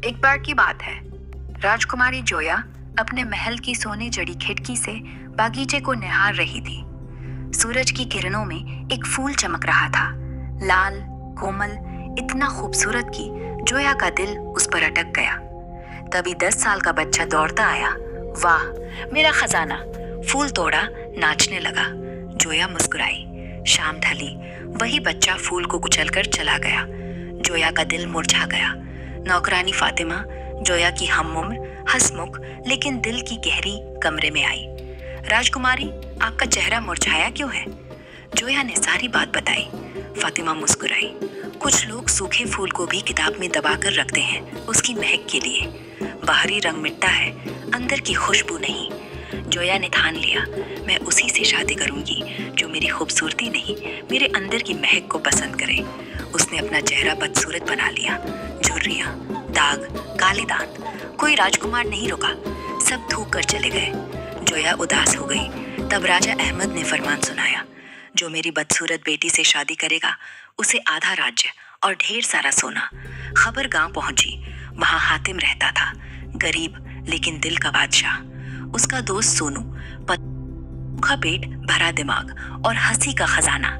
एक बार की बात है। राजकुमारी जोया अपने महल की सोने जड़ी खिड़की से बागीचे को निहार रही थी। सूरज की किरणों में एक फूल चमक रहा था, लाल, कोमल, इतना खूबसूरत कि जोया का दिल उस पर अटक गया। तभी 10 साल का बच्चा दौड़ता आया। वाह, मेरा खजाना! फूल तोड़ा, नाचने लगा। जोया मुस्कुराई। शाम ढली, वही बच्चा फूल को कुचलकर चला गया। जोया का दिल मुरझा गया। नौकरानी फातिमा, जोया की हमउम्र, हंसमुख लेकिन दिल की गहरी कमरे में आई। राजकुमारी, आपका चेहरा मुरझाया क्यों है? जोया ने सारी बात बताई। फातिमा मुस्कुराई। कुछ लोग सूखे फूल को भी किताब में दबाकर रखते हैं, उसकी महक के लिए। बाहरी रंग मिटता है, अंदर की खुशबू नहीं। जोया ने ठान लिया, मैं उसी से शादी करूंगी जो मेरी खूबसूरती नहीं, मेरे अंदर की महक को पसंद करे। उसने अपना चेहरा बदसूरत बना लिया। झुर्रियां, दाग, काले दांत। कोई राजकुमार नहीं रुका, सब थूक कर चले गए। जोया उदास हो गई। तब राजा अहमद ने फरमान सुनाया, जो मेरी बदसूरत बेटी से शादी करेगा उसे आधा राज्य और ढेर सारा सोना। खबर गांव पहुंची। वहां हातिम रहता था, गरीब लेकिन दिल का बादशाह। उसका दोस्त सोनू, भूखा पेट, भरा दिमाग और हंसी का खजाना।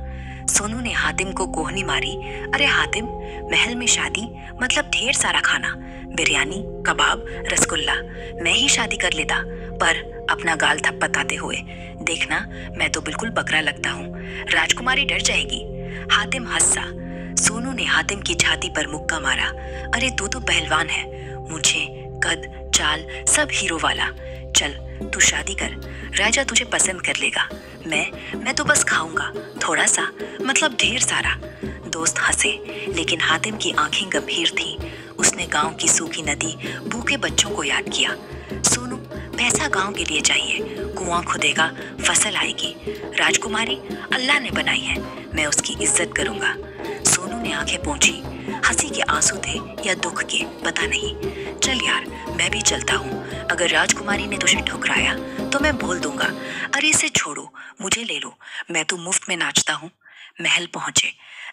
सोनू ने हातिम को कोहनी मारी। अरे हातिम, महल में शादी मतलब ढेर सारा खाना, बिरयानी, कबाब, रसगुल्ला। मैं ही शादी कर लेता, पर अपना गाल थपथपाते हुए, देखना मैं तो बिल्कुल बकरा लगता हूँ, राजकुमारी डर जाएगी। हातिम हंसा। सोनू ने हातिम की छाती पर मुक्का मारा। अरे तू तो पहलवान है, मुझे कद, चाल सब हीरो वाला। चल तू शादी कर, राजा तुझे पसंद कर लेगा। मैं तो बस खाऊंगा, थोड़ा सा मतलब ढेर सारा। दोस्त हंसे, लेकिन हातिम की आंखें गंभीर थीं। उसने गांव की सूखी नदी, भूखे बच्चों को याद किया। सोनू, पैसा गांव के लिए चाहिए, कुआं खुदेगा, फसल आएगी। राजकुमारी अल्लाह ने बनाई है, मैं उसकी इज्जत करूंगा। सोनू ने आंखें पोंछी। हंसी के आंसू थे या दुख के, पता नहीं। चल यार, मैं भी चलता हूँ। अगर राजकुमारी ने तुझे ठुकराया तो मैं बोल दूंगा, अरे इसे छोड़ो, मुझे ले लो, मैं तो मुफ्त में नाचता हूँ। महल पहुंचे।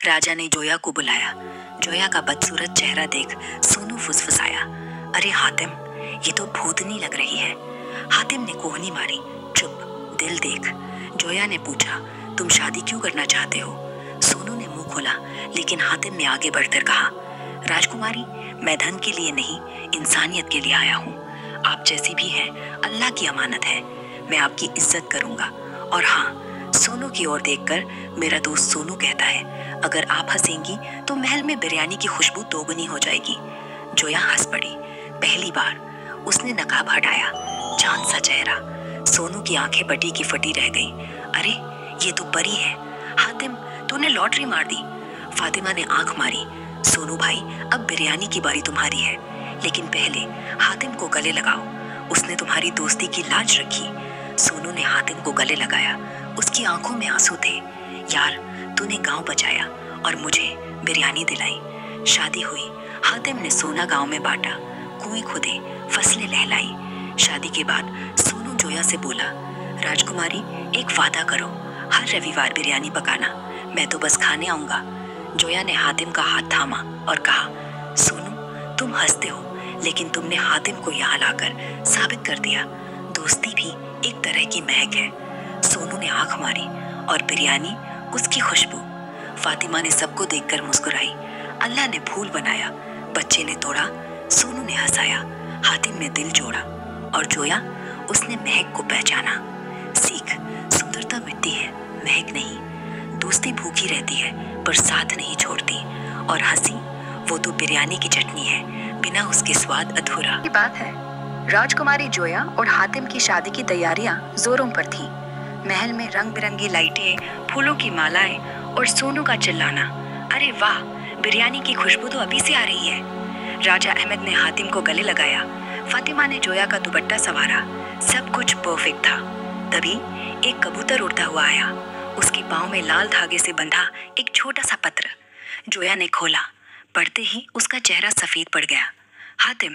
राजा ने जोया को बुलाया। जोया का बदसूरत चेहरा देख सोनू फुसफुसाया, अरे हातिम, ये तो भूतनी लग रही है। हातिम ने कोहनी मारी। चुप, दिल देख। जोया ने पूछा, तुम शादी क्यों करना चाहते हो? सोनू ने मुंह खोला, लेकिन हातिम ने आगे बढ़कर कहा, राजकुमारी, मैं धन के लिए नहीं, इंसानियत के लिए आया हूँ। आप जैसी भी हैं, अल्लाह की अमानत है, मैं आपकी इज्जत करूंगा। और हाँ, सोनू की ओर देखकर मेरा दोस्त सोनू कहता है, अगर आप हंसेंगी तो महल में बिरयानी की खुशबू दोगुनी हो जाएगी। जोया हंस पड़ी। पहली बार उसने नकाब हटाया। चांद सा चेहरा। सोनू की आंखें बटी की फटी रह गई। अरे ये तो परी है। हातिम, तूने लॉटरी मार दी। फातिमा ने आंख मारी। सोनू भाई, अब बिरयानी की बारी तुम्हारी है, लेकिन पहले हातिम को गले लगाओ, उसने तुम्हारी दोस्ती की लाज रखी। सोनू ने हातिम को गले लगाया। उसकी आंखों में आंसू थे। यार, तूने गांव बचाया और मुझे बिरयानी दिलाई। शादी हुई। हातिम ने सोना गांव में बांटा, कुएं खुदे, फसलें लहलाई। शादी के बाद सोनू जोया से बोला, राजकुमारी एक वादा करो, हर रविवार बिरयानी पकाना, मैं तो बस खाने आऊंगा। जोया ने हातिम का हाथ थामा और कहा, सोनू, तुम हंसते हो, लेकिन तुमने हातिम को यहाँ लाकर साबित कर दिया, दोस्ती भी एक तरह की महक है। सोनू ने आंख मारी और बिरयानी, उसकी खुशबू। फातिमा ने सबको देखकर मुस्कुराई। अल्लाह ने फूल बनाया, बच्चे ने तोड़ा, सोनू ने हंसाया, हातिम ने दिल जोड़ा, और जोया, उसने महक को पहचाना। सीख, सुंदरता मिटती है, महक नहीं। दोस्ती भूखी रहती है पर साथ नहीं छोड़ती। और हंसी, वो तो बिरयानी की चटनी है, बिना उसके स्वाद अधूरा। की बात है। राजकुमारी जोया और हातिम की शादी की तैयारियां जोरों पर थी। महल में रंग बिरंगी लाइटें, फूलों की मालाएं और सोनू का चिल्लाना, अरे वाह, बिरयानी की खुशबू तो अभी से आ रही है। राजा अहमद ने हातिम को गले लगाया। फातिमा ने जोया का दुपट्टा संवारा। सब कुछ परफेक्ट था। तभी एक कबूतर उड़ता हुआ आया। उसके पाँव में लाल धागे से बंधा एक छोटा सा पत्र। जोया ने खोला। पढ़ते ही उसका चेहरा सफेद पड़ गया। हातिम,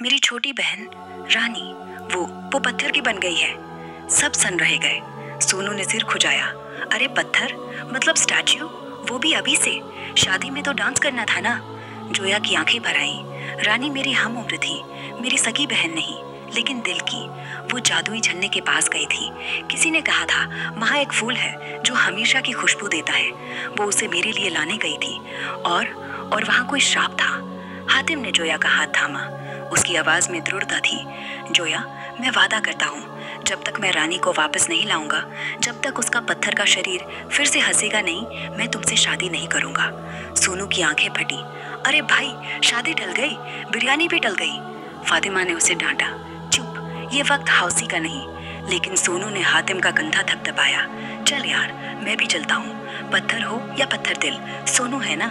मेरी छोटी बहन रानी, वो पत्थर की बन गई है। सब सन रह गए। सोनू ने सिर खुजाया। अरे पत्थर मतलब स्टैच्यू, वो भी अभी से? शादी में तो डांस करना था ना। जोया की आंखें भर आईं। रानी मेरी हम उम्र थी, मेरी सगी बहन नहीं, लेकिन दिल की। वो जादुई झरने के पास गई थी। किसी ने कहा था वहाँ एक फूल है जो हमेशा की खुशबू देता है। वो उसे मेरे लिए लाने गई थी और वहाँ कोई श्राप था। हातिम ने जोया का हाथ थामा। उसकी आवाज में दृढ़ता थी। जोया, मैं वादा करता हूँ, जब तक मैं रानी को वापस नहीं लाऊंगा, जब तक उसका पत्थर का शरीर फिर से हंसेगा नहीं, मैं तुमसे शादी नहीं करूंगा। सोनू की आंखें फटी। अरे भाई, शादी टल गई, बिरयानी भी टल गई। फातिमा ने उसे डांटा। चुप, ये वक्त हौसी का नहीं। लेकिन सोनू ने हातिम का कंधा थपथपाया। चल यार, मैं भी चलता हूँ। पत्थर हो या पत्थर दिल, सोनू है ना,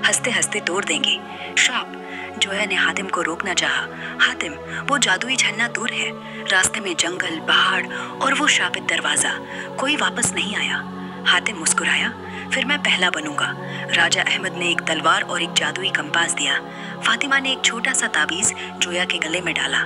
हंसते हंसते तोड़ देंगे। श्राप। जोया ने हातिम को रोकना चाहा। हातिम, वो जादुई झरना दूर है, रास्ते में जंगल, पहाड़ और वो शापित दरवाजा। कोई वापस नहीं आया। हातिम मुस्कुराया। फिर मैं पहला बनूंगा। राजा अहमद ने एक तलवार और एक जादुई कंपास दिया। फातिमा ने एक छोटा सा ताबीज जोया के गले में डाला।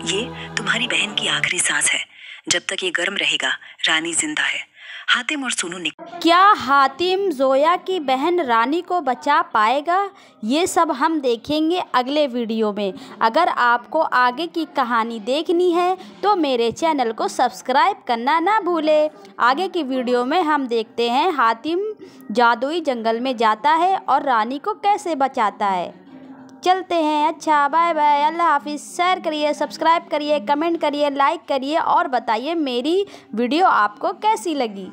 ये तुम्हारी बहन की आखिरी सांस है। जब तक ये गर्म रहेगा, रानी जिंदा है। हातिम और सोनू ने क्या हातिम जोया की बहन रानी को बचा पाएगा? ये सब हम देखेंगे अगले वीडियो में। अगर आपको आगे की कहानी देखनी है तो मेरे चैनल को सब्सक्राइब करना ना भूलें। आगे की वीडियो में हम देखते हैं हातिम जादुई जंगल में जाता है और रानी को कैसे बचाता है। चलते हैं। अच्छा, बाय बाय, अल्लाह हाफिज़। शेयर करिए, सब्सक्राइब करिए, कमेंट करिए, लाइक करिए और बताइए मेरी वीडियो आपको कैसी लगी।